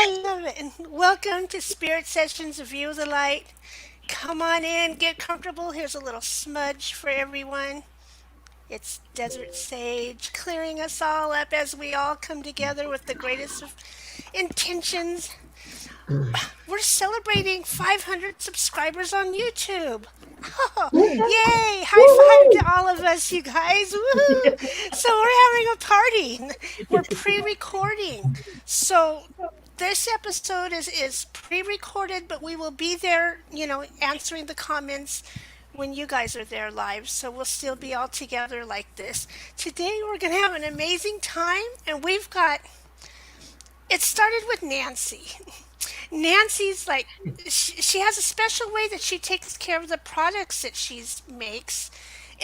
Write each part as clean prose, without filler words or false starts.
I love it. And welcome to Spirit Sessions of View the Light. Come on in, get comfortable. Here's a little smudge for everyone. It's desert sage clearing us all up as we all come together with the greatest of intentions. We're celebrating 500 subscribers on YouTube. Oh, yay! High five to all of us, you guys. Woohoo! So we're having a party. We're pre-recording. So this episode is pre-recorded, but we will be there, answering the comments when you guys are there live. So we'll still be all together like this. Today we're going to have an amazing time, and it started with Nancy. Nancy's like she has a special way that she takes care of the products that she makes,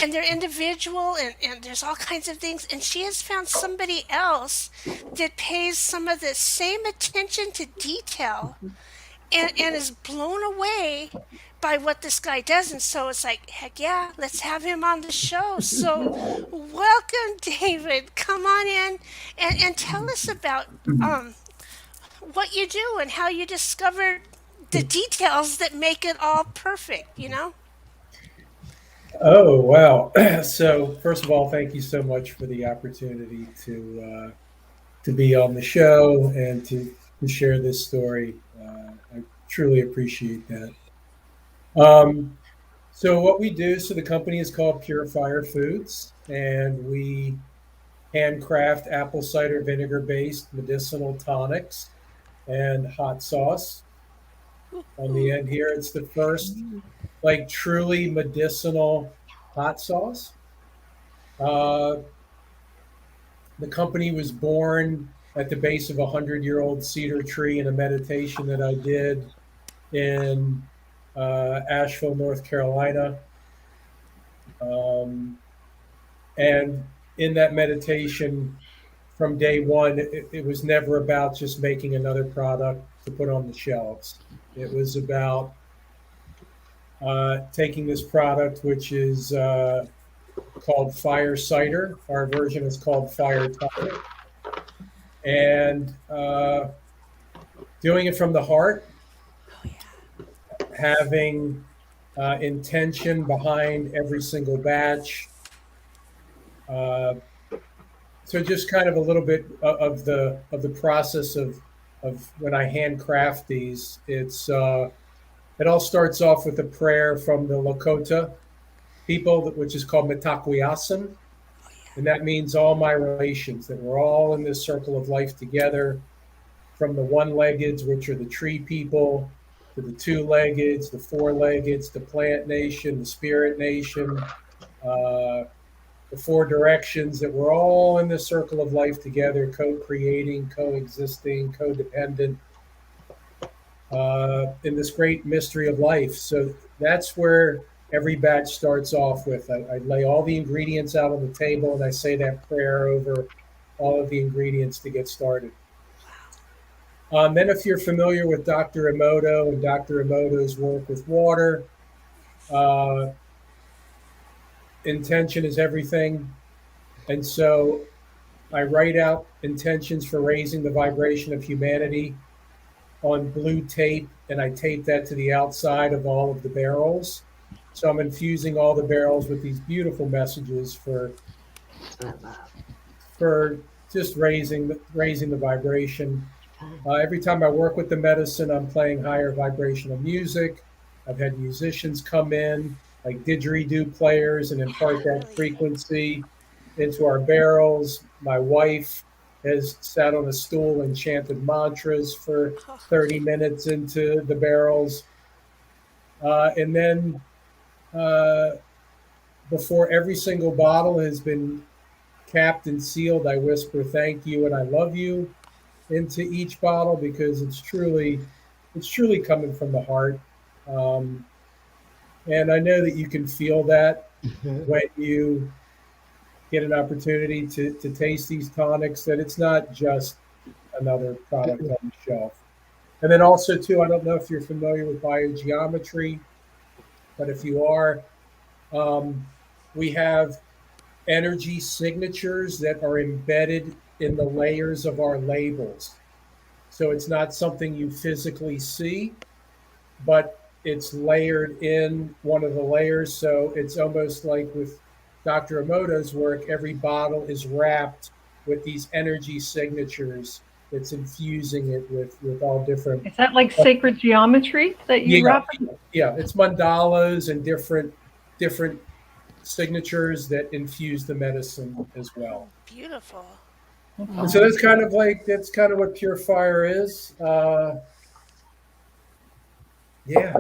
and they're individual, and there's all kinds of things, and she has found somebody else that pays some of the same attention to detail and is blown away by what this guy does. And so it's like, heck yeah, let's have him on the show. So welcome, David. Come on in and tell us about what you do and how you discovered the details that make it all perfect. Oh, wow. So, first of all, thank you so much for the opportunity to be on the show and to share this story. I truly appreciate that. Um, what we do, so the company is called Pure Fire Foods, and we handcraft apple cider vinegar based medicinal tonics and hot sauce. On the end here, it's the first like truly medicinal hot sauce. Uh, the company was born at the base of a 100-year-old cedar tree in a meditation that I did in Asheville, North Carolina. Um, and in that meditation, from day one, it was never about just making another product to put on the shelves. It was about taking this product, which is called Fire Cider. Our version is called Fire Tonic, and doing it from the heart, Oh yeah. having intention behind every single batch. Uh, so just kind of a little bit of the process of when I handcraft these. It all starts off with a prayer from the Lakota people, which is called Mitakuyasin, and that means all my relations, that we're all in this circle of life together, from the one-leggeds, which are the tree people, to the two-leggeds, the four-leggeds, the plant nation, the spirit nation, uh, the four directions, that we're all in this circle of life together, co-creating, coexisting, codependent, in this great mystery of life. So that's where every batch starts off with. I lay all the ingredients out on the table and I say that prayer over all of the ingredients to get started. Then, if you're familiar with Dr. Emoto and Dr. Emoto's work with water, uh, intention is everything. And so I write out intentions for raising the vibration of humanity on blue tape, and I tape that to the outside of all of the barrels. So I'm infusing all the barrels with these beautiful messages for just raising the vibration. Every time I work with the medicine, I'm playing higher vibrational music. I've had musicians come in, like didgeridoo players, and impart that Really. frequency into our barrels. My wife has sat on a stool and chanted mantras for Oh, 30 minutes into the barrels. And then uh, before every single bottle has been capped and sealed, I whisper thank you and I love you into each bottle, because it's truly coming from the heart. Um, and I know that you can feel that when you get an opportunity to taste these tonics, that it's not just another product on the shelf. And then also too, I don't know if you're familiar with biogeometry, but if you are, um, we have energy signatures that are embedded in the layers of our labels. So it's not something you physically see, but it's layered in one of the layers. So it's almost like with Dr. Emoto's work, every bottle is wrapped with these energy signatures. It's infusing it with all different. Is that like sacred geometry that you wrap? Yeah, it's mandalas and different signatures that infuse the medicine as well. Beautiful. And so that's kind of what Pure Fire is. Yeah.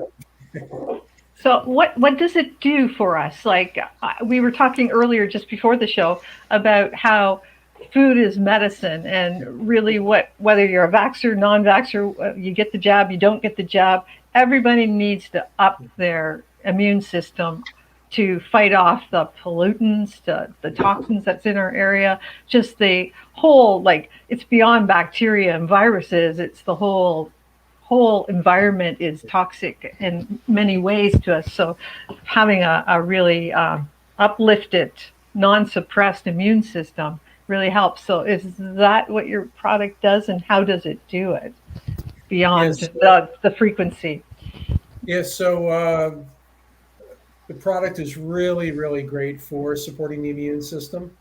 So what does it do for us? Like we were talking earlier just before the show about how food is medicine, and really whether you're a vaxxer, non-vaxxer, you get the jab, you don't get the jab, everybody needs to up their immune system to fight off the pollutants, the toxins that's in our area, just the whole, like, it's beyond bacteria and viruses, it's the whole environment is toxic in many ways to us. So having a really uplifted, non-suppressed immune system really helps. So is that what your product does, and how does it do it beyond the frequency? Yeah, so the product is really, really great for supporting the immune system.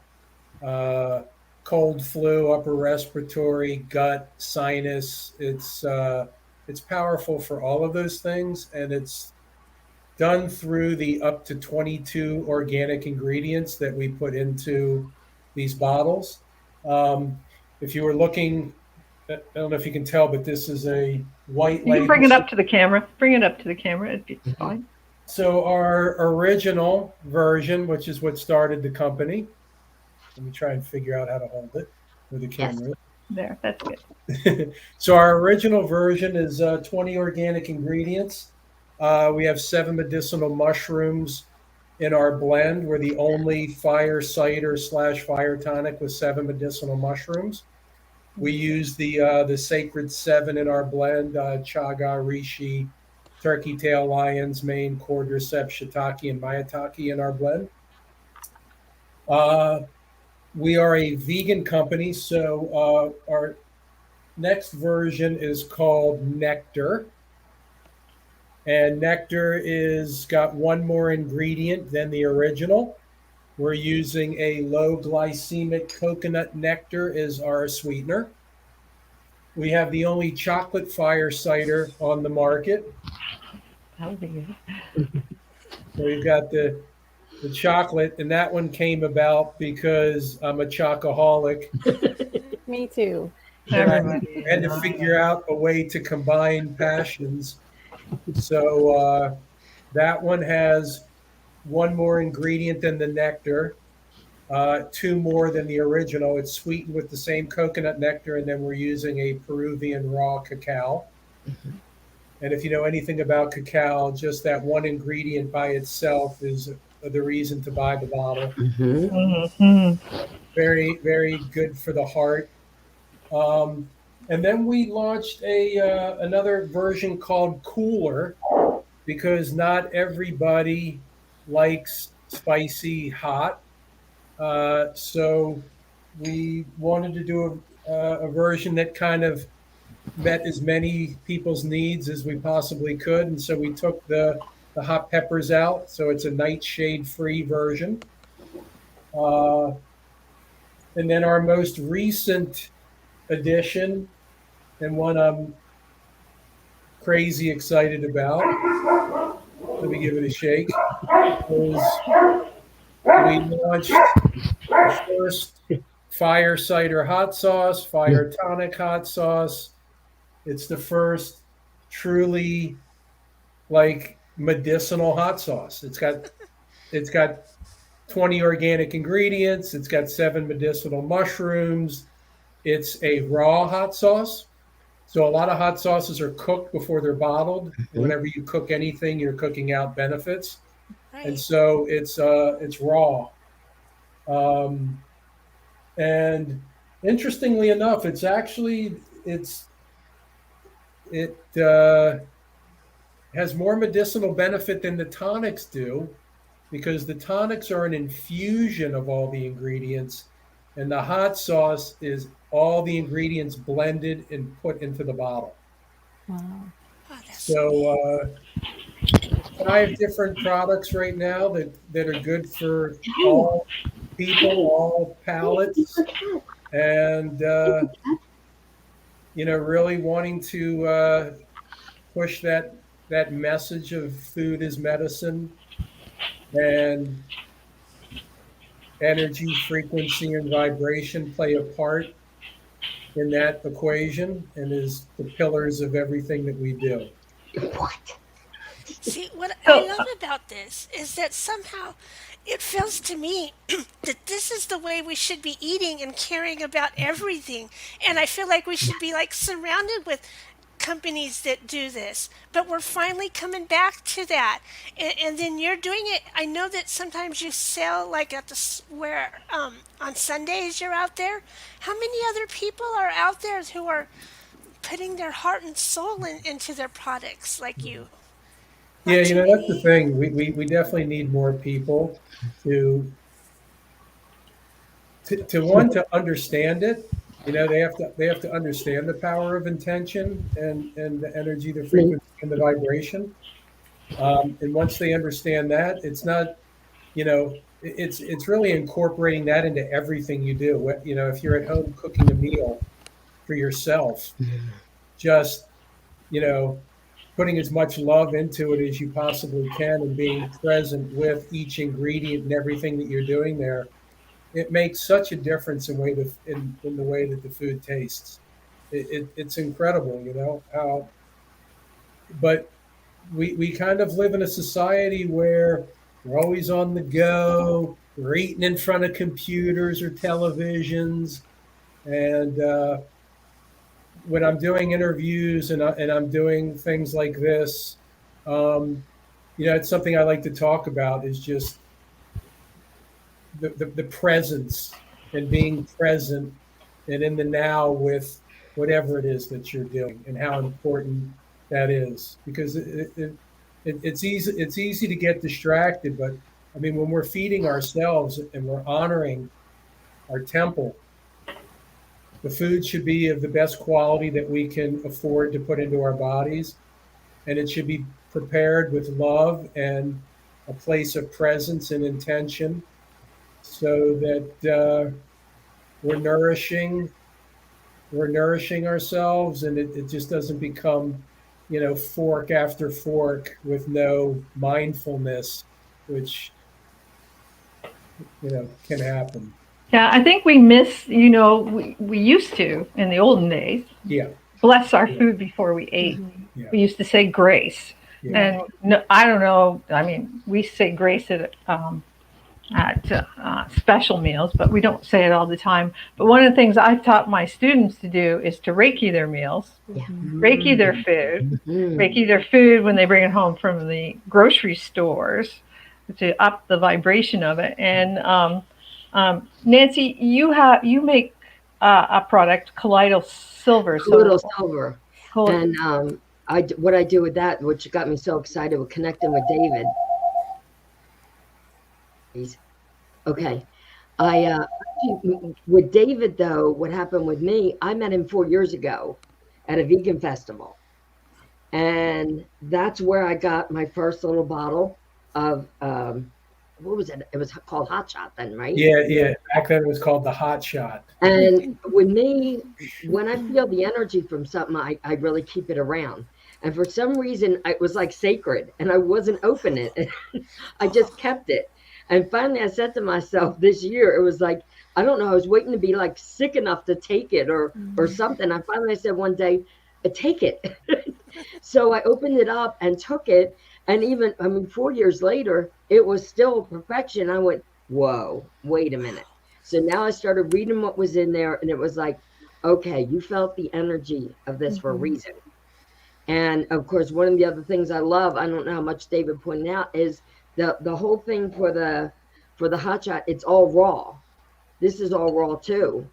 Cold, flu, upper respiratory, gut, sinus. It's powerful for all of those things, and it's done through the up to 22 organic ingredients that we put into these bottles. If you were looking, I don't know if you can tell, but this is a white label. You can bring it up to the camera. Bring it up to the camera. It'd be fine. So our original version, which is what started the company. Let me try and figure out how to hold it with the camera. Yes. There, that's good. So our original version is 20 organic ingredients. We have 7 medicinal mushrooms in our blend. We're the only fire cider / fire tonic with 7 medicinal mushrooms. We use the sacred 7 in our blend: chaga, reishi, turkey tail, lion's mane, cordyceps, shiitake, and maitake in our blend. We are a vegan company, so our next version is called Nectar. And Nectar is got one more ingredient than the original. We're using a low glycemic coconut nectar as our sweetener. We have the only chocolate fire cider on the market. That would be good. So we've got the chocolate, and that one came about because I'm a chocoholic. Me too. And I had to figure out a way to combine passions. So that one has one more ingredient than the nectar, 2 more than the original. It's sweetened with the same coconut nectar, and then we're using a Peruvian raw cacao. Mm-hmm. And if you know anything about cacao, just that one ingredient by itself is the reason to buy the bottle. Mm-hmm. Mm-hmm. Very, very good for the heart. And then we launched another version called Cooler, because not everybody likes spicy hot. So we wanted to do a version that kind of met as many people's needs as we possibly could. And so we took the hot peppers out. So it's a nightshade-free version. And then our most recent addition, and one I'm crazy excited about, let me give it a shake, is we launched the first fire cider hot sauce, fire tonic hot sauce. It's the first truly like medicinal hot sauce. It's got 20 organic ingredients. It's got 7 medicinal mushrooms. It's a raw hot sauce. So a lot of hot sauces are cooked before they're bottled. Mm-hmm. Whenever you cook anything, you're cooking out benefits. Right. And so it's raw. And interestingly enough, it has more medicinal benefit than the tonics do, because the tonics are an infusion of all the ingredients. And the hot sauce is all the ingredients blended and put into the bottle. Wow. Oh, that's So 5 different products right now that are good for all people, all palates, and really wanting to push that message of food is medicine, and energy, frequency, and vibration play a part in that equation, and is the pillars of everything that we do. What? See, what I So, love about this is that somehow it feels to me that this is the way we should be eating and caring about everything. And I feel like we should be like surrounded with companies that do this. But we're finally coming back to that. And then you're doing it. I know that sometimes you sell like at where on Sundays you're out there. How many other people are out there who are putting their heart and soul into their products like you? Yeah, Not too that's the many. thing. We definitely need more people to want to understand it. They have to understand the power of intention and the energy, the frequency, and the vibration. And once they understand that, it's not, it's really incorporating that into everything you do. If you're at home cooking a meal for yourself, just putting as much love into it as you possibly can, and being present with each ingredient and everything that you're doing there, it makes such a difference in the way that the food tastes. It's incredible, how. But we kind of live in a society where we're always on the go. We're eating in front of computers or televisions, and when I'm doing interviews and I'm doing things like this, it's something I like to talk about, is just the presence, and being present and in the now with whatever it is that you're doing, and how important that is. Because it's easy to get distracted, but I mean, when we're feeding ourselves and we're honoring our temple, the food should be of the best quality that we can afford to put into our bodies, and it should be prepared with love and a place of presence and intention, so that we're nourishing ourselves, and it just doesn't become, fork after fork with no mindfulness, which can happen. yeah, I think we miss, we used to, in the olden days, Yeah. bless our food before we ate. Yeah. We used to say grace. Yeah. And no, I don't know, I mean, we say grace at special meals, but we don't say it all the time. But one of the things I've taught my students to do is to Reiki their meals, Yeah. Reiki their food, Reiki their food when they bring it home from the grocery stores, to up the vibration of it. And Nancy, you make a product, Colloidal Silver. Colloidal silver. And what I do with that, which got me so excited with connecting with David. Okay. With David, though, what happened with me, I met him 4 years ago at a vegan festival. And that's where I got my first little bottle of, what was it? It was called Hot Shot then, right? Yeah. Back then it was called the Hot Shot. And with me, when I feel the energy from something, I really keep it around. And for some reason, it was like sacred, and I wasn't opening it. I just kept it. And finally, I said to myself this year, it was like, I don't know, I was waiting to be like sick enough to take it or something. I finally said one day, take it. So I opened it up and took it. And even, 4 years later, it was still perfection. I went, whoa, wait a minute. So now I started reading what was in there, and it was like, okay, you felt the energy of this for a reason. And of course, one of the other things I love, I don't know how much David pointed out, is the whole thing for the Hot Shot, it's all raw. This is all raw too.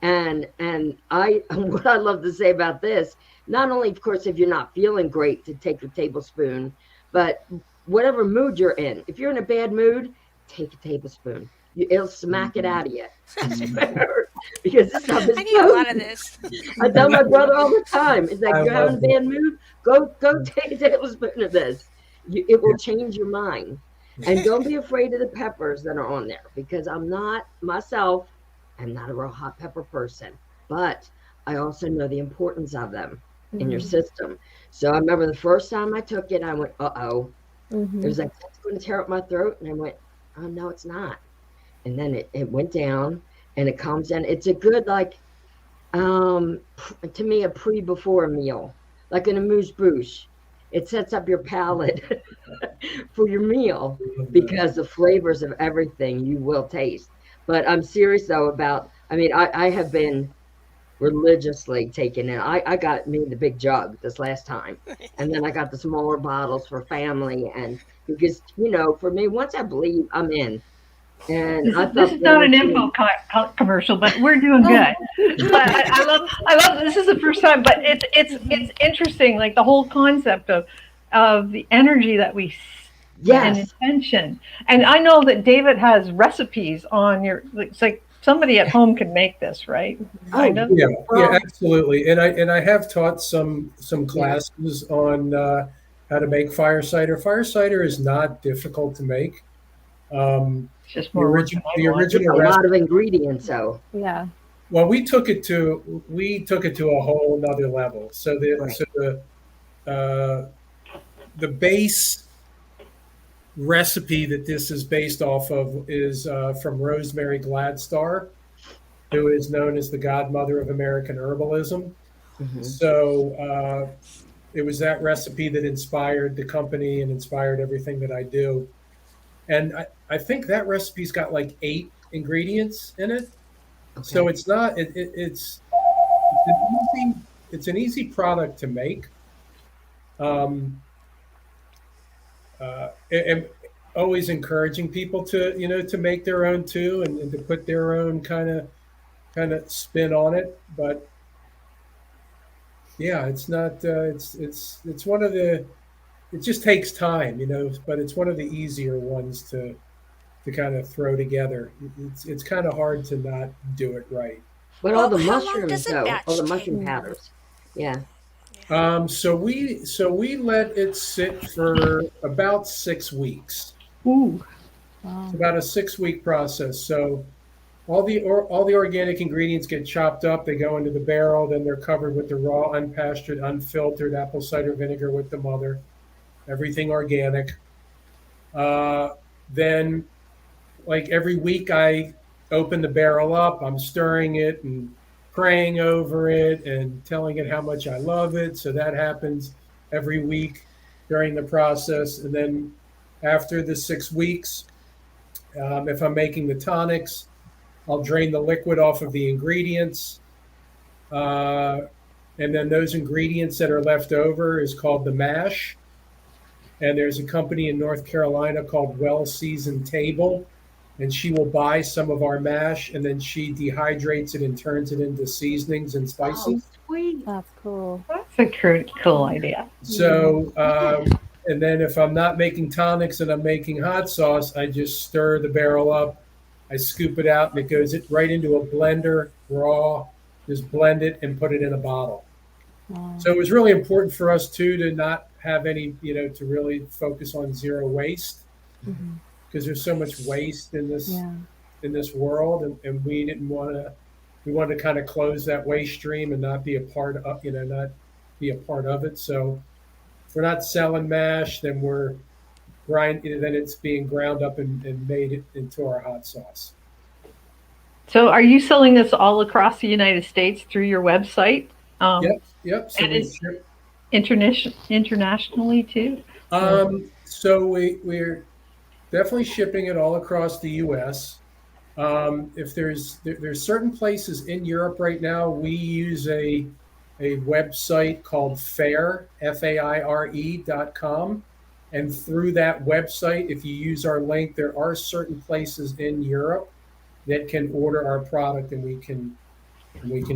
And what I love to say about this, not only, of course, if you're not feeling great, to take a tablespoon, but whatever mood you're in. If you're in a bad mood, take a tablespoon. It'll smack it out of you. I swear. Because this stuff is I need a lot of this. I tell my brother all the time. It's like, I you're having a love it. bad mood? Go take a tablespoon of this. It will change your mind. And don't be afraid of the peppers that are on there, because I'm not myself. I'm not a real hot pepper person, but I also know the importance of them in your system. So I remember the first time I took it, I went, uh-oh. It was like, that's going to tear up my throat. And I went, oh, no, it's not. And then it went down and it calms down. It's a good, like, to me, a before meal, like an amuse-bouche. It sets up your palate for your meal, because the flavors of everything you will taste. But I'm serious, though, about, I mean, I have been religiously taking it. I got me the big jug this last time. And then I got the smaller bottles for family. And because, you know, for me, once I believe, I'm in. And This is not an info commercial, but we're doing good. But I love. This is the first time, but it's interesting, like the whole concept of the energy that we and intention. And I know that David has recipes on your. It's like somebody at home can make this, right? Kind of. Yeah, absolutely. And I have taught some classes on how to make fire cider. Fire cider is not difficult to make. Just more the original a lot of ingredients, so Yeah. well, we took it to a whole nother level. So the base recipe that this is based off of is from Rosemary Gladstar, who is known as the godmother of American herbalism. So it was that recipe that inspired the company and inspired everything that I do. And I think that recipe's got like 8 ingredients in it. Okay. So it's not, it's an easy product to make. And always encouraging people to, you know, to make their own too, and to put their own kind of spin on it. But yeah, it's not, it's one of the, it just takes time, you know, but it's one of the easier ones to kind of throw together. It's kind of hard to not do it right. But all the mushrooms, though, all the mushroom powders, yeah. So we let it sit for about 6 weeks. Ooh, Wow. It's about a 6-week process. So all the organic ingredients get chopped up. They go into the barrel. Then they're covered with the raw, unpastured, unfiltered apple cider vinegar with the mother. Everything organic. Then, like every week, I open the barrel up. I'm stirring it and praying over it and telling it how much I love it. So that happens every week during the process. And then after the 6 weeks, if I'm making the tonics, I'll drain the liquid off of the ingredients. And then those ingredients that are left over is called the mash. And there's a company in North Carolina called Well Seasoned Table, and she will buy some of our mash, and then she dehydrates it and turns it into seasonings and spices. Oh, sweet. That's cool. that's a cool idea. So, and then if I'm not making tonics and I'm making hot sauce, I just stir the barrel up. I scoop it out, and it goes right into a blender, raw. Just blend it and put it in a bottle. Wow. So it was really important for us too to not have any, you know, to really focus on zero waste, because there's so much waste in this world, and we didn't want to. We wanted to kind of close that waste stream and not be a part of, you know, not be a part of it. So if we're not selling mash, then then it's being ground up and made into our hot sauce. So are you selling this all across the United States through your website? Yep. So and it's internationally too? So we're definitely shipping it all across the U.S. If there's certain places in Europe right now, we use a website called FAIRE, FAIRE.com. And through that website, if you use our link, there are certain places in Europe that can order our product, and we can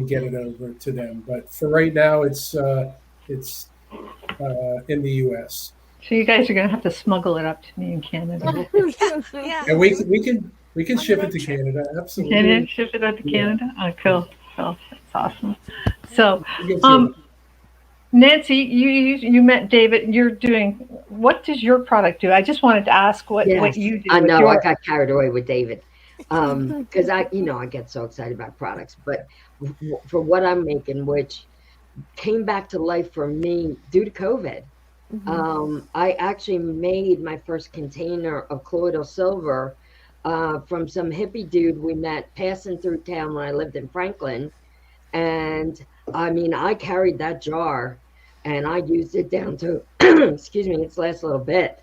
get it over to them. But for right now, it's in the U.S. So you guys are going to have to smuggle it up to me in Canada. Yeah. And we can We can On the ship it road to trip. Canada. Can Absolutely. you ship it out to Yeah. Canada? Oh, cool. Cool. That's awesome. So, We'll get you. Nancy, you met David. You're doing. What does your product do? I just wanted to ask what Yes, you do I with know. I your. got carried away with David, because I get so excited about products. But for what I'm making, which came back to life for me due to COVID, I actually made my first container of colloidal silver from some hippie dude we met passing through town when I lived in Franklin. And I mean, I carried that jar and I used it down to, excuse me, its last little bit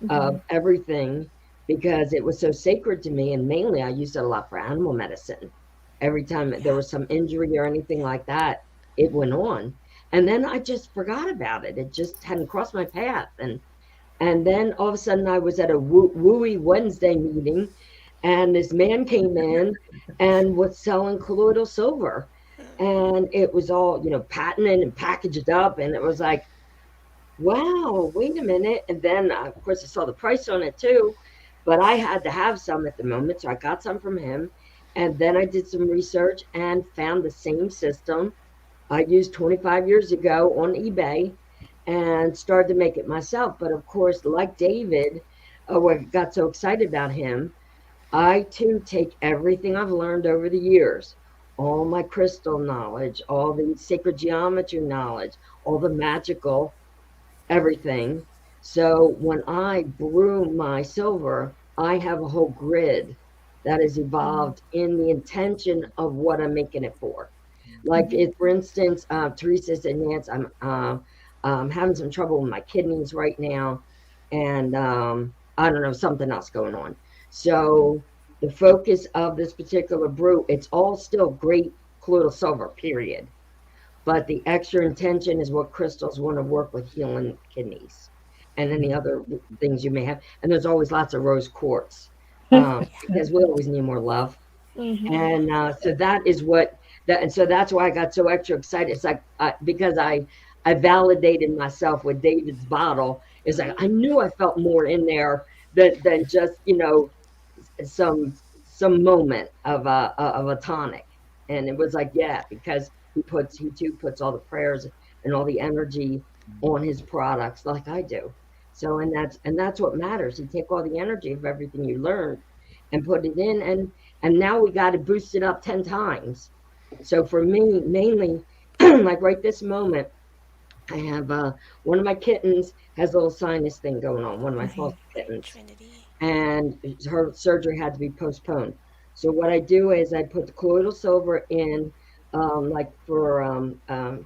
of everything because it was so sacred to me. And mainly I used it a lot for animal medicine. Every time there was some injury or anything like that, it went on. And then I just forgot about it. It just hadn't crossed my path. And then all of a sudden I was at a Wooey Wednesday meeting and this man came in and was selling colloidal silver. And it was all, patented and packaged up. And it was like, wow, wait a minute. And then, of course, I saw the price on it too, but I had to have some at the moment. So I got some from him. And then I did some research and found the same system I used 25 years ago on eBay and started to make it myself. But of course, like David, what got so excited about him, I too take everything I've learned over the years, all my crystal knowledge, all the sacred geometry knowledge, all the magical everything. So when I brew my silver, I have a whole grid that is evolved in the intention of what I'm making it for. Like if, for instance, Teresa said, Nance, I'm having some trouble with my kidneys right now, and I don't know, something else going on. So the focus of this particular brew, it's all still great colloidal silver, period. But the extra intention is what crystals want to work with healing kidneys and any other things you may have. And there's always lots of rose quartz because we always need more love. And so that is what that, and so that's why I got so extra excited. It's like because I validated myself with David's bottle. It's like I knew I felt more in there than just some moment of a tonic, and it was like because he too puts all the prayers and all the energy on his products like I do. So and that's what matters. You take all the energy of everything you learned and put it in, and now we got to boost it up 10 times. So for me, mainly, like right this moment, I have one of my kittens has a little sinus thing going on, one of my foster kittens, Trinity. and her surgery had to be postponed. So what I do is I put the colloidal silver in, like for a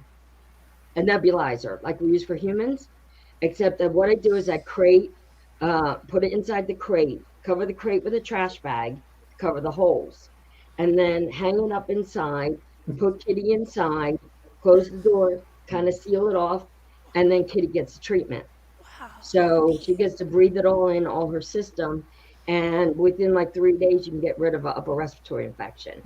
nebulizer, like we use for humans, except that what I do is I put it inside the crate, cover the crate with a trash bag, cover the holes, and then hang it up inside, put Kitty inside, close the door, kind of seal it off, and then Kitty gets the treatment. Wow. So she gets to breathe it all in, all her system, and within like 3 days, you can get rid of an upper respiratory infection,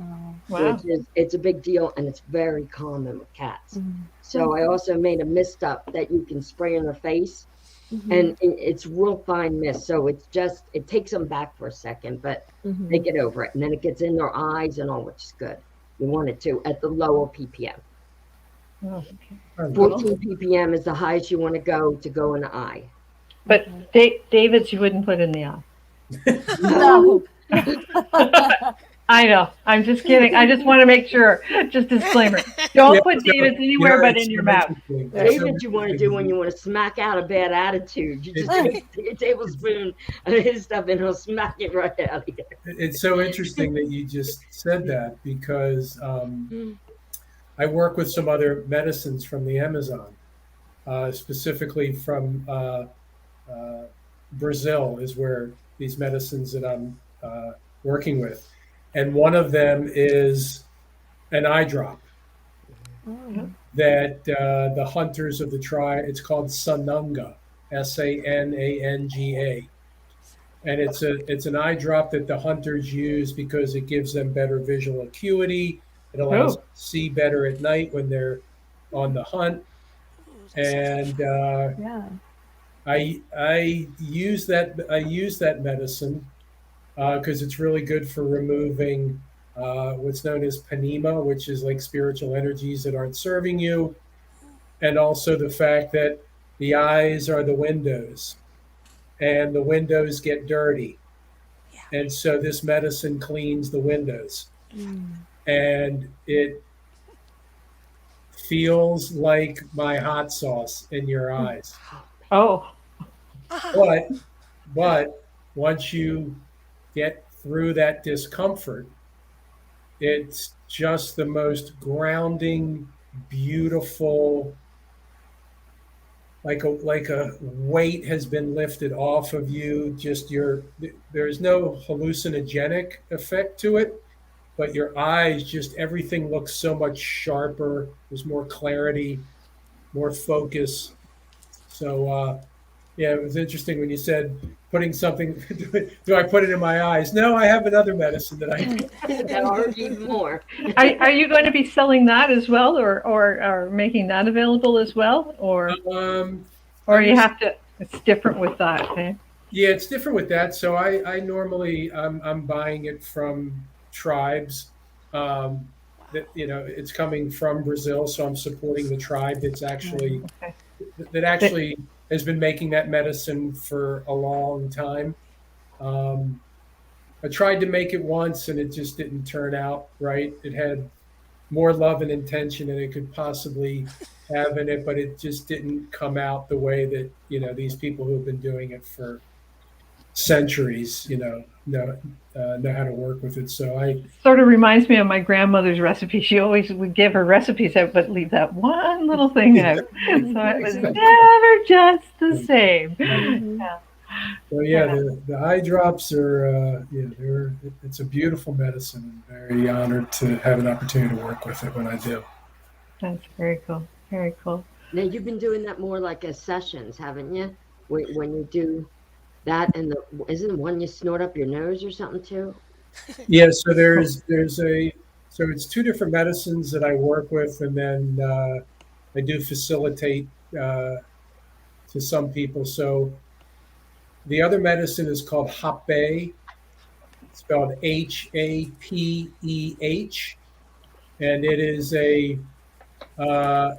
Wow. which is it's a big deal, and it's very common with cats. So I also made a mist up that you can spray in their face, and it's real fine mist. So it takes them back for a second, but they get over it, and then it gets in their eyes and all, which is good. You want it to at the lower ppm. Oh, 14 ppm is the highest you want to go in the eye. but David's you wouldn't put in the eye. No. I know. I'm just kidding. I just want to make sure. Just disclaimer. Don't put David's anywhere but in your mouth. David, you want to do when you want to smack out a bad attitude. You just take a tablespoon of his stuff and he'll smack it right out of you. It's so interesting that you just said that because I work with some other medicines from the Amazon, specifically from Brazil is where these medicines that I'm working with. And one of them is an eye drop that the hunters of the tribe, it's called Sananga, Sananga. And it's an eye drop that the hunters use because it gives them better visual acuity. It allows them to see better at night when they're on the hunt. And I use that medicine because it's really good for removing what's known as panema, which is like spiritual energies that aren't serving you, and also the fact that the eyes are the windows, and the windows get dirty. And so this medicine cleans the windows, and it feels like my hot sauce in your eyes. Oh, But once you get through that discomfort, it's just the most grounding, beautiful, like a weight has been lifted off of you. Just there's no hallucinogenic effect to it, but your eyes, just everything looks so much sharper. There's more clarity, more focus. So yeah, it was interesting when you said putting something. Do I put it in my eyes? No, I have another medicine that I. That are even more. are you going to be selling that as well, or making that available as well, or you have to? It's different with that. Okay? Yeah, it's different with that. So I normally I'm buying it from tribes. That it's coming from Brazil, so I'm supporting the tribe that's actually Okay. that actually has been making that medicine for a long time. I tried to make it once and it just didn't turn out right. It had more love and intention than it could possibly have in it, but it just didn't come out the way that, these people who have been doing it for centuries, know how to work with it. So I Sort of reminds me of my grandmother's recipe. She always would give her recipes out, but leave that one little thing out. So it was never just the same. Yeah. So yeah, the eye drops are it's a beautiful medicine. I'm very honored to have an opportunity to work with it when I do. That's very cool. Very cool. Now you've been doing that more like as sessions, haven't you? When you do that, and isn't the one you snort up your nose or something too? Yeah, so so it's two different medicines that I work with, and then I do facilitate to some people. So the other medicine is called Hapeh, spelled Hapeh, and it is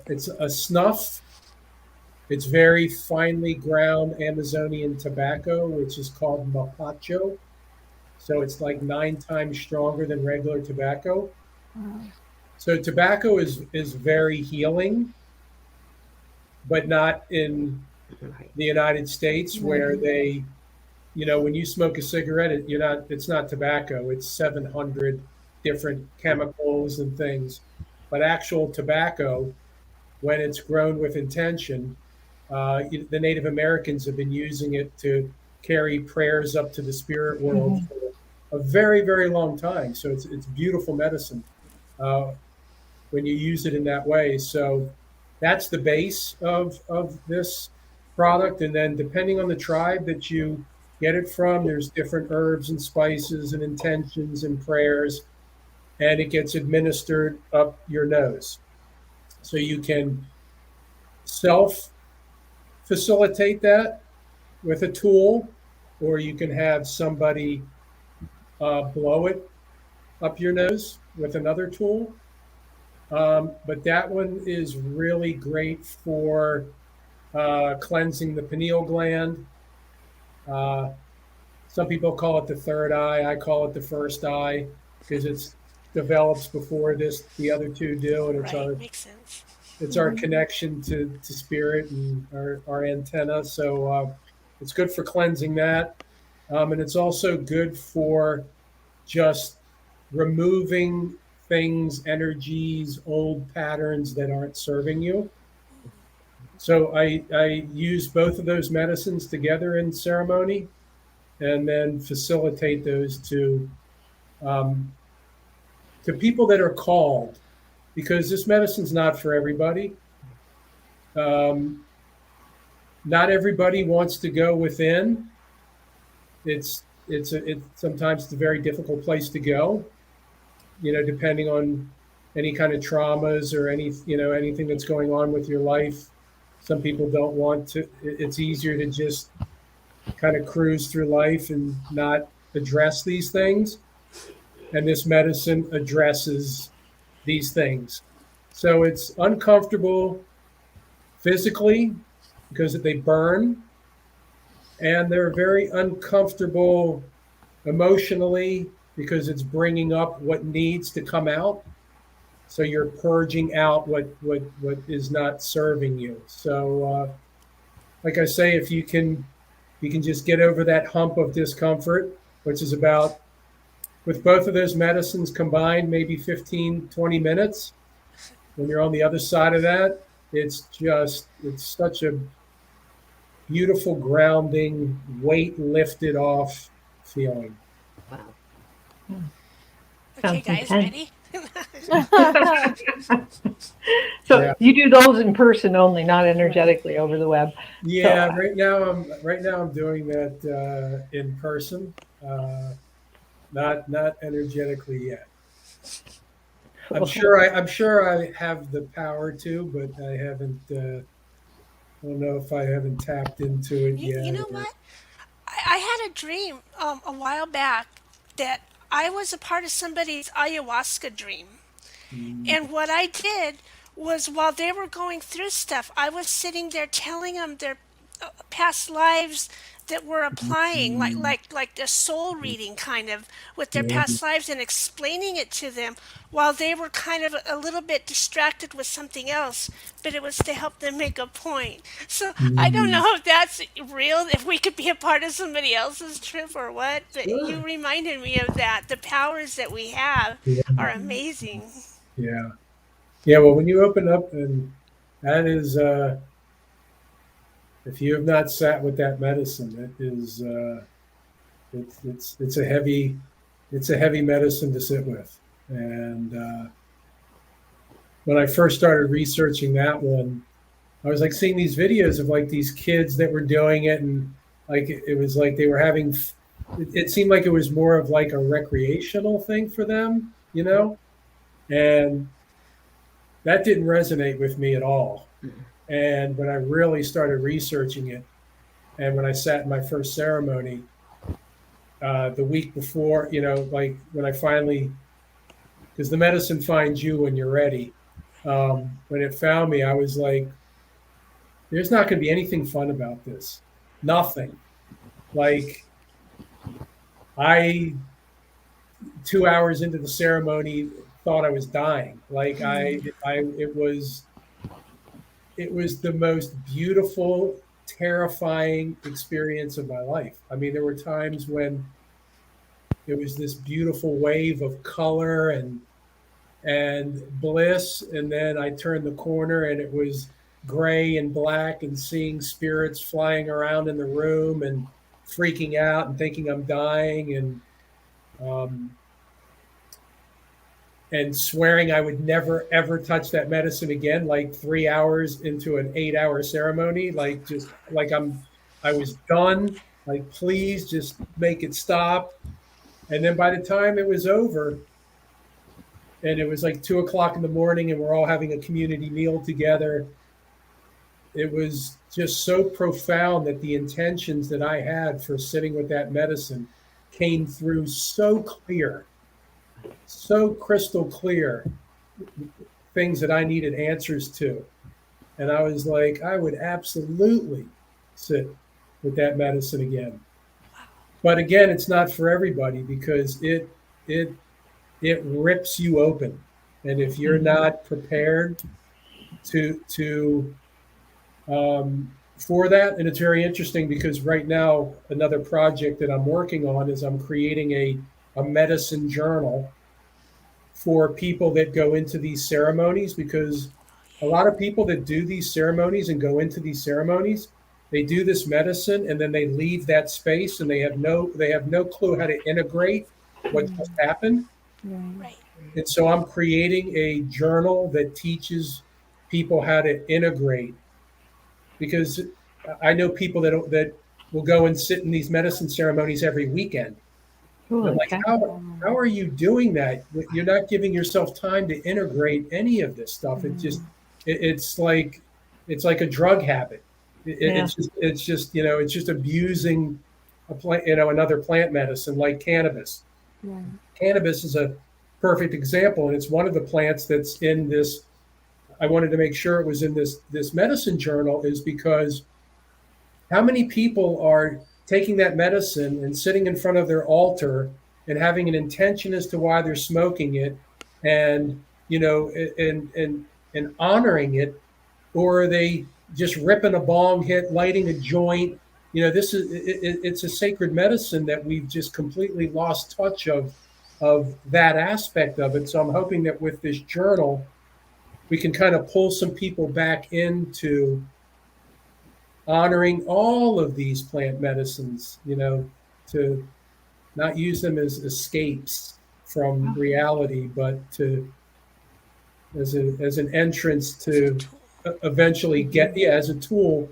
it's a snuff. It's very finely ground Amazonian tobacco, which is called mapacho. So it's like 9 times stronger than regular tobacco. So tobacco is very healing, but not in the United States where they, when you smoke a cigarette, it's not tobacco. It's 700 different chemicals and things. But actual tobacco, when it's grown with intention, the Native Americans have been using it to carry prayers up to the spirit world for a very, very long time. So it's beautiful medicine when you use it in that way. So that's the base of this product. And then depending on the tribe that you get it from, there's different herbs and spices and intentions and prayers, and it gets administered up your nose. So you can facilitate that with a tool, or you can have somebody blow it up your nose with another tool. But that one is really great for cleansing the pineal gland. Some people call it the third eye. I call it the first eye because it develops before the other two do, and Makes sense. it's our connection to spirit and our antenna. So it's good for cleansing that. And it's also good for just removing things, energies, old patterns that aren't serving you. So I use both of those medicines together in ceremony and then facilitate those to people that are called, because this medicine's not for everybody. Not everybody wants to go within. It's sometimes it's a very difficult place to go, depending on any kind of traumas or anything that's going on with your life. Some people don't want to. It's easier to just kind of cruise through life and not address these things, and this medicine addresses these things. So it's uncomfortable physically because they burn, and they're very uncomfortable emotionally because it's bringing up what needs to come out. So you're purging out what is not serving you. So, like I say, if you can just get over that hump of discomfort, which is about, with both of those medicines combined, maybe 15, 20 minutes. When you're on the other side of that, it's such a beautiful, grounding, weight lifted off feeling. Wow. Okay, Sounds guys, intense. ready? So Yeah. you do those in person only, not energetically over the web. Yeah, So, right now I'm doing that in person, not energetically yet. I'm sure I have the power to, but I haven't. I don't know if I haven't tapped into it You yet. know what? I had a dream a while back that I was a part of somebody's ayahuasca dream. And what I did was while they were going through stuff, I was sitting there telling them their past lives that were applying, like a soul reading kind of with their Yeah. past lives and explaining it to them while they were kind of a little bit distracted with something else, but it was to help them make a point. So I don't know if that's real, if we could be a part of somebody else's trip or what, but you Sure. reminded me of that. The powers that we have are amazing. Yeah. Yeah. Well, when you open up, and that is, if you have not sat with that medicine, it is, it's a heavy medicine to sit with. And when I first started researching that one, I was like seeing these videos of like these kids that were doing it, and like it was like they were having. It seemed like it was more of like a recreational thing for them, and that didn't resonate with me at all. And when I really started researching it, and when I sat in my first ceremony the week before, like when I finally, because the medicine finds you when you're ready. When it found me, I was like, there's not going to be anything fun about this. Nothing. Like, 2 hours into the ceremony, thought I was dying. Like it was the most beautiful, terrifying experience of my life. I mean, there were times when it was this beautiful wave of color and bliss, and then I turned the corner and it was gray and black, and seeing spirits flying around in the room and freaking out and thinking I'm dying, and swearing I would never ever touch that medicine again, like 3 hours into an 8-hour ceremony, like just like I was done, like please just make it stop. And then by the time it was over, and it was like 2 o'clock in the morning, and we're all having a community meal together, it was just so profound that the intentions that I had for sitting with that medicine came through so clear, so crystal clear, things that I needed answers to. And I was like, I would absolutely sit with that medicine again. But again, it's not for everybody, because it rips you open. And if you're not prepared to for that, and it's very interesting because right now another project that I'm working on is I'm creating a medicine journal for people that go into these ceremonies, because a lot of people that do these ceremonies and go into these ceremonies, they do this medicine and then they leave that space and they have no clue how to integrate what just happened. Right. And so I'm creating a journal that teaches people how to integrate, because I know people that will go and sit in these medicine ceremonies every weekend. Cool, I'm like, okay. how are you doing that? You're not giving yourself time to integrate any of this stuff. It's like a drug habit. Yeah. It's just abusing a plant, another plant medicine like cannabis. Right. Cannabis is a perfect example, and it's one of the plants that's in this. I wanted to make sure it was in this medicine journal, is because how many people are taking that medicine and sitting in front of their altar and having an intention as to why they're smoking it, and and honoring it, or are they just ripping a bong hit, lighting a joint? This is it's a sacred medicine that we've just completely lost touch of that aspect of it. So I'm hoping that with this journal, we can kind of pull some people back into honoring all of these plant medicines, to not use them as escapes from reality, but to as an entrance to eventually get as a tool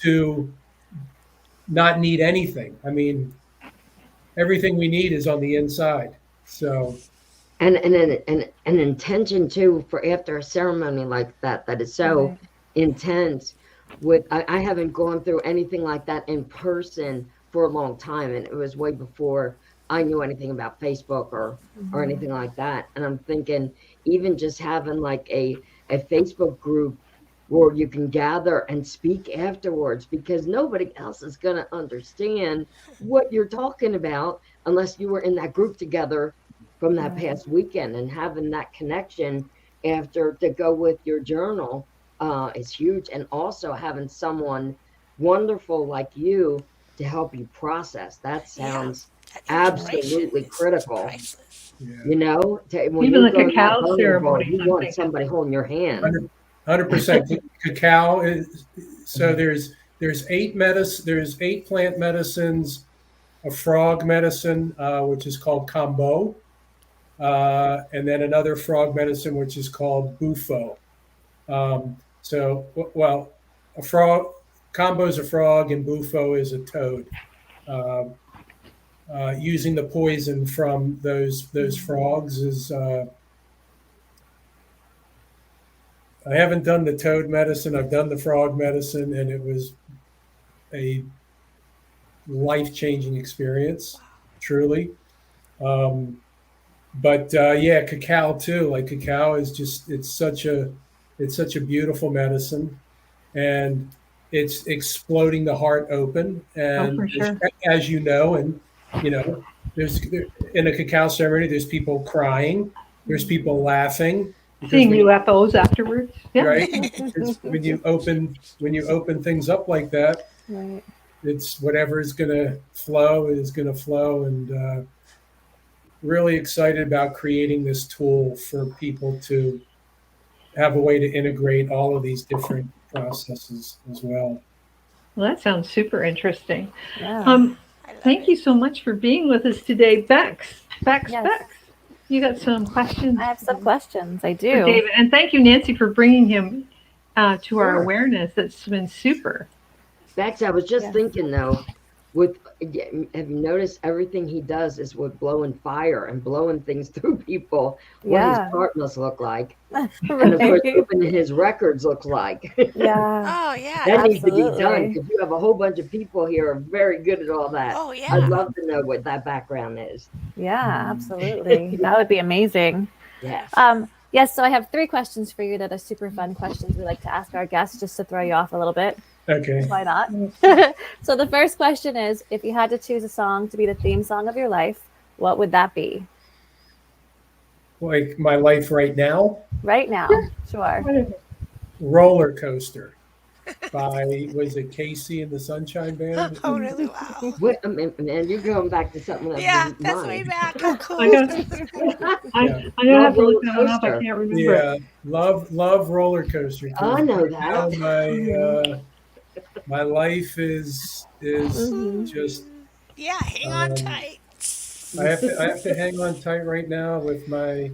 to not need anything. I mean, everything we need is on the inside. So and an intention too for after a ceremony like that is so intense. I haven't gone through anything like that in person for a long time, and it was way before I knew anything about Facebook or anything like that. And I'm thinking, even just having like a Facebook group where you can gather and speak afterwards, because nobody else is going to understand what you're talking about unless you were in that group together from that past weekend. And having that connection after to go with your journal is huge. And also having someone wonderful like you to help you process. That sounds absolutely critical. Even the cacao ceremony. You want somebody holding your hand. 100%. Cacao is so. There's 8 There's 8 plant medicines, a frog medicine which is called combo, and then another frog medicine which is called bufo. A frog combo is a frog and bufo is a toad. Using the poison from those frogs is. I haven't done the toad medicine. I've done the frog medicine, and it was a life-changing experience, truly. Cacao too. Like cacao is just it's such a beautiful medicine, and it's exploding the heart open. And for sure. as you know, there's in a cacao ceremony, there's people crying, there's people laughing. Seeing UFOs afterwards, right? when you open things up like that, it's whatever is going to flow is going to flow, and really excited about creating this tool for people to have a way to integrate all of these different processes as well. Well, that sounds super interesting. Thank you so much for being with us today, Bex. Bex. You got some questions? I have some questions. I do. David, and thank you, Nancy, for bringing him to our awareness. That's been super. Bex, I was just thinking though, have you noticed everything he does is with blowing fire and blowing things through people? What his heart must look like, and of course, opening his records looks like. That needs to be done, because you have a whole bunch of people here who are very good at all that. I'd love to know what that background is. Absolutely. That would be amazing. Yes, so I have 3 questions for you that are super fun questions we like to ask our guests, just to throw you off a little bit. Okay. Why not? So the first question is, if you had to choose a song to be the theme song of your life, what would that be? Like my life right now? Right now, sure. Roller Coaster was it Casey and the Sunshine Band? Oh, really? Wow. What, man, you're going back to something else. That's way back. How cool. I'm gonna have to look that one up. I can't remember. Yeah, love Roller Coaster. I know that. My life is just. Yeah, hang on tight. I have to hang on tight right now with my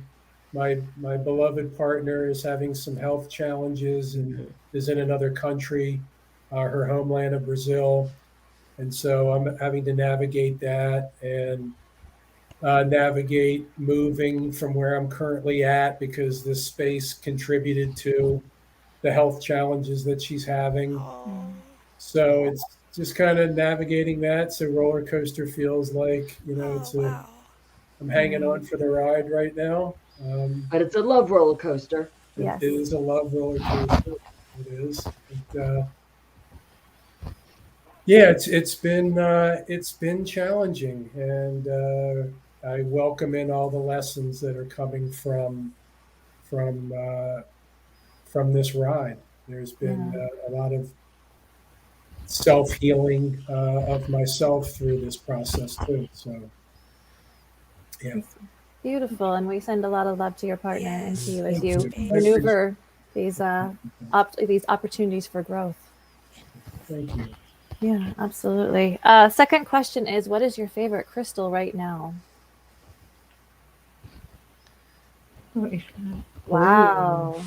beloved partner is having some health challenges and is in another country, her homeland of Brazil. And so I'm having to navigate that and navigate moving from where I'm currently at, because this space contributed to the health challenges that she's having. So just kind of navigating that. So roller coaster feels like, Oh, wow. I'm hanging on for the ride right now. But it's a love roller coaster. Yes. It is a love roller coaster. It is. Yeah, it's been challenging, and I welcome in all the lessons that are coming from this ride. There's been a lot of self-healing of myself through this process too. So, yeah. Beautiful, and we send a lot of love to your partner and to you as you Thank you. maneuver these these opportunities for growth. Thank you. Yeah, absolutely. Second question is, what is your favorite crystal right now? Wow.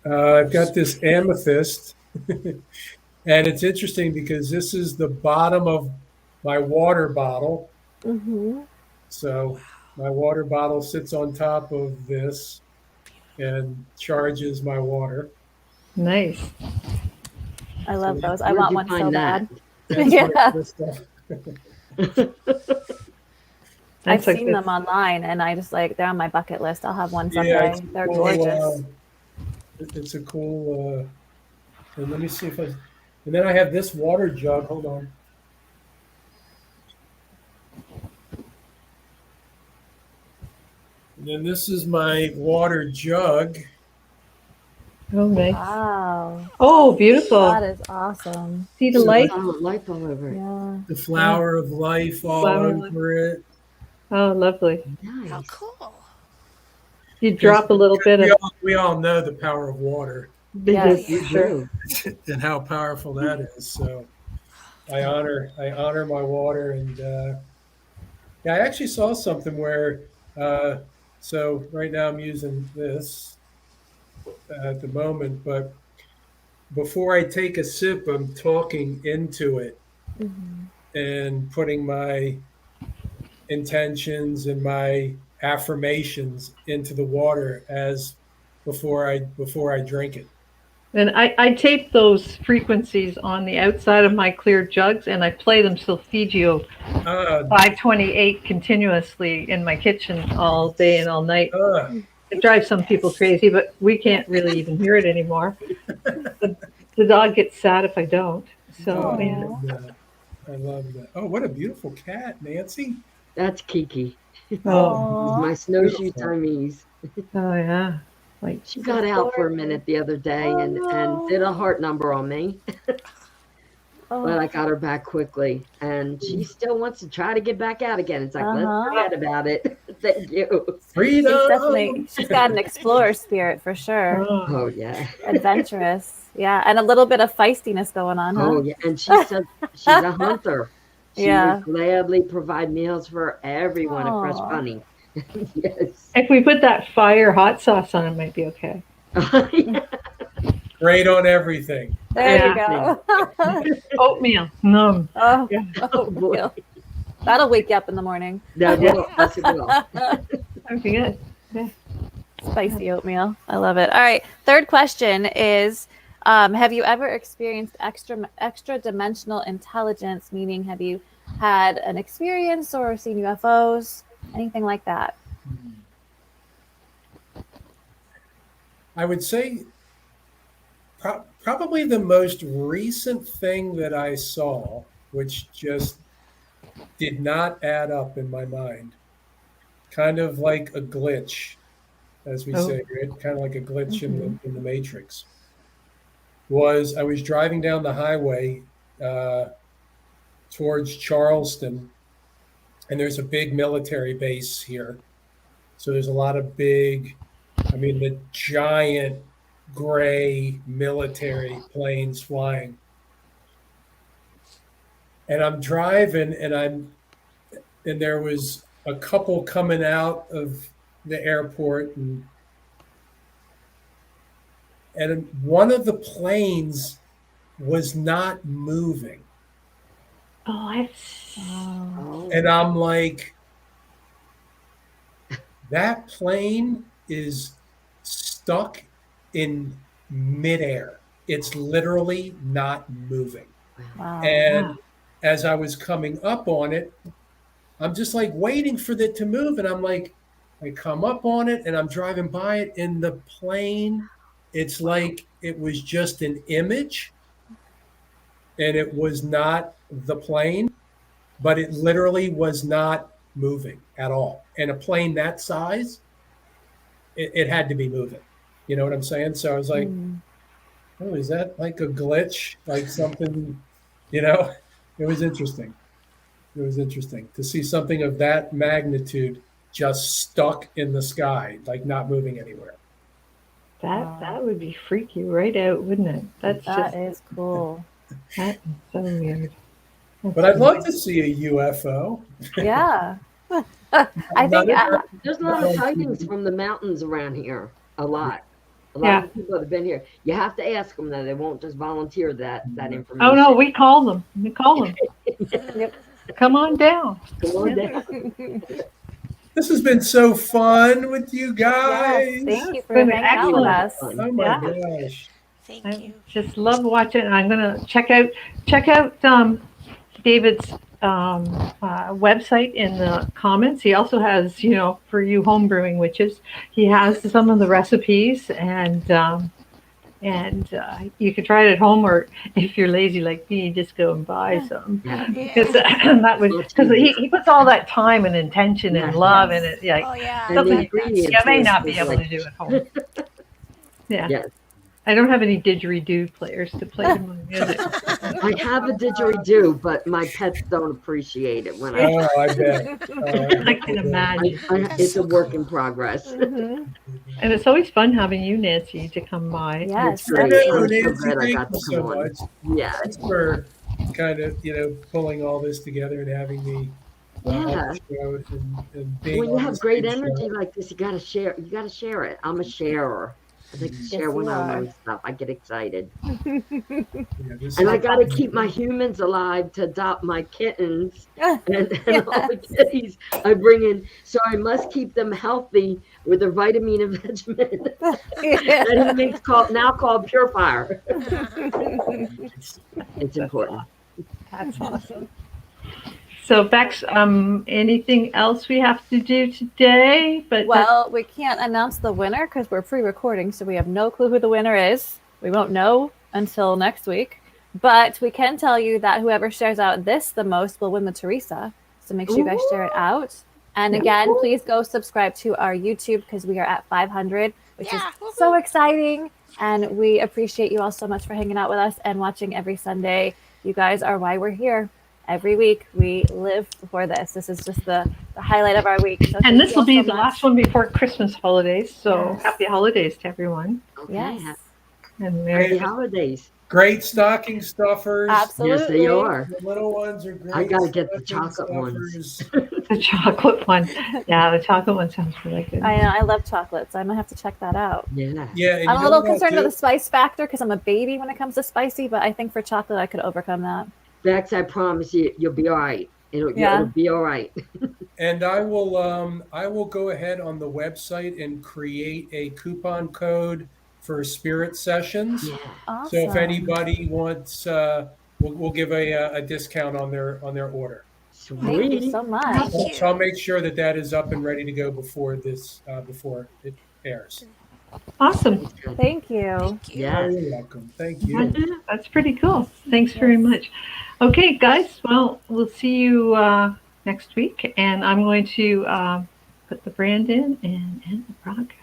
I've got this amethyst, and it's interesting because this is the bottom of my water bottle. Mm-hmm. So my water bottle sits on top of this and charges my water. Nice. I love those. I Where'd want you one so find that? bad. That's Yeah. my crystal. I've like seen this. them online, and I just they're on my bucket list. I'll have one someday. Yeah, They're cool, gorgeous. it's a cool. And let me see if and then I have this water jug. Hold on. And then this is my water jug. Oh, nice. Wow. Oh, beautiful. That is awesome. See the So light? Oh, life all over it. Yeah. The flower of life all Flower of over it. Oh, lovely. How Nice. cool. You drop a little bit of. We all know the power of water Yes. You do. and how powerful that is. So I honor my water, and yeah, I actually saw something where so right now I'm using this at the moment, but before I take a sip, I'm talking into it and putting my intentions and my affirmations into the water as before I drink it. And I tape those frequencies on the outside of my clear jugs, and I play them solfeggio 528 continuously in my kitchen all day and all night. It drives some people crazy, but we can't really even hear it anymore. The dog gets sad if I don't. So, I love that. Oh, what a beautiful cat, Nancy. That's Kiki. Oh, My snowshoe Beautiful. Siamese. oh yeah. Like, She got out for a minute the other day and did a heart number on me. But I got her back quickly, and she still wants to try to get back out again. It's like, let's forget about it. Thank you. Freedom. She's got an explorer spirit for sure. Oh, yeah. Adventurous. Yeah. And a little bit of feistiness going on, huh? Oh, yeah. And she said she's a hunter. She Yeah. would gladly provide meals for everyone at Fresh Bunny. Yes. if we put that fire hot sauce on, it might be okay. Great on everything. There you go. Oatmeal. No. Oh, Yeah. Oh, boy. that'll wake you up in the morning. That will. Yes, it will. That'd be good. Spicy oatmeal. I love it. All right. Third question is, have you ever experienced extra dimensional intelligence? Meaning, have you had an experience or seen UFOs? Anything like that? I would say probably the most recent thing that I saw, which just did not add up in my mind, kind of like a glitch, as we say, right? Kind of like a glitch in the Matrix, was I was driving down the highway towards Charleston, and there's a big military base here. So there's a lot of the giant gray military planes flying. And I'm driving, and there was a couple coming out of the airport, and one of the planes was not moving. And I'm like, that plane is stuck in midair. It's literally not moving. Wow. And as I was coming up on it, I'm just like waiting for it to move. And I'm like, I come up on it and I'm driving by it in the plane. It's like it was just an image and it was not the plane, but it literally was not moving at all. And a plane that size, it had to be moving. You know what I'm saying? So I was like, oh, is that like a glitch? Like something, you know? It was interesting. It was interesting to see something of that magnitude just stuck in the sky, like not moving anywhere. That would be freaky right out, wouldn't it? That's That just is cool. that is so weird. But I'd love to see a UFO. Yeah. I think There's a lot of sightings from the mountains around here. A lot. A lot of people that have been here. You have to ask them that. They won't just volunteer that information. Oh no, we call them. We call them. Yep. Come on down. Come on down. This has been so fun with you guys. Yes, thank you for Been hanging out with us. Oh my gosh. Thank I you. just love watching. I'm gonna check out David's website in the comments. He also has, you know, for you homebrewing witches, he has some of the recipes, and you can try it at home, or if you're lazy like me, just go and buy some. Because he puts all that time and intention and love in it. Yeah, Oh yeah. something ingredients you may is not be able like- to do at home. Yeah. Yes. I don't have any didgeridoo players to play my music. I have a didgeridoo, but my pets don't appreciate it when Oh, I bet. I can imagine. it's a work in progress. And it's always fun having you, Nancy, to come by. Yes. It's great. Hello, I'm so Nancy, glad I thank got you to so come on. much. Yeah. Thanks for kind of, pulling all this together and having me on the show and being When you on have this great big energy show. like this, you gotta share. You gotta share it. I'm a sharer. I like to share when I learn stuff. I get excited, Yeah, this and is- I gotta keep my humans alive to adopt my kittens and all the kitties I bring in. So I must keep them healthy with their vitamin and vitamin. That he makes now called Pure Fire. It's important. That's awesome. So, Bex, anything else we have to do today? Well, we can't announce the winner because we're pre-recording, so we have no clue who the winner is. We won't know until next week. But we can tell you that whoever shares out this the most will win the Teresa. So make sure you guys share it out. And again, please go subscribe to our YouTube because we are at 500, which is so exciting. And we appreciate you all so much for hanging out with us and watching every Sunday. You guys are why we're here. Every week we live for this. This is just the highlight of our week. So and this will be so the much. last one before Christmas holidays. So happy holidays to everyone. Okay. Yes. And Merry Happy holidays. Great stocking stuffers. Absolutely. Yes, they are. The little ones are great. I gotta get the stocking chocolate ones. stuffers. The chocolate one. Yeah, the chocolate one sounds really good. I know. I love chocolate, so I'm gonna have to check that out. Yeah. Yeah, and I'm a you know little what I'll concerned do? about the spice factor because I'm a baby when it comes to spicy, but I think for chocolate I could overcome that. Bex, I promise you, you'll be all right. It'll be all right. And I will go ahead on the website and create a coupon code for Spirit Sessions. Yeah. Awesome. So if anybody wants, we'll give a discount on their order. Thank you Sweet. so much. So I'll make sure that is up and ready to go before it airs. Awesome. Thank you. Yes. You're welcome. Thank you. That's pretty cool. Thanks very much. Okay, guys. Well, we'll see you next week. And I'm going to put the brand in and end the broadcast.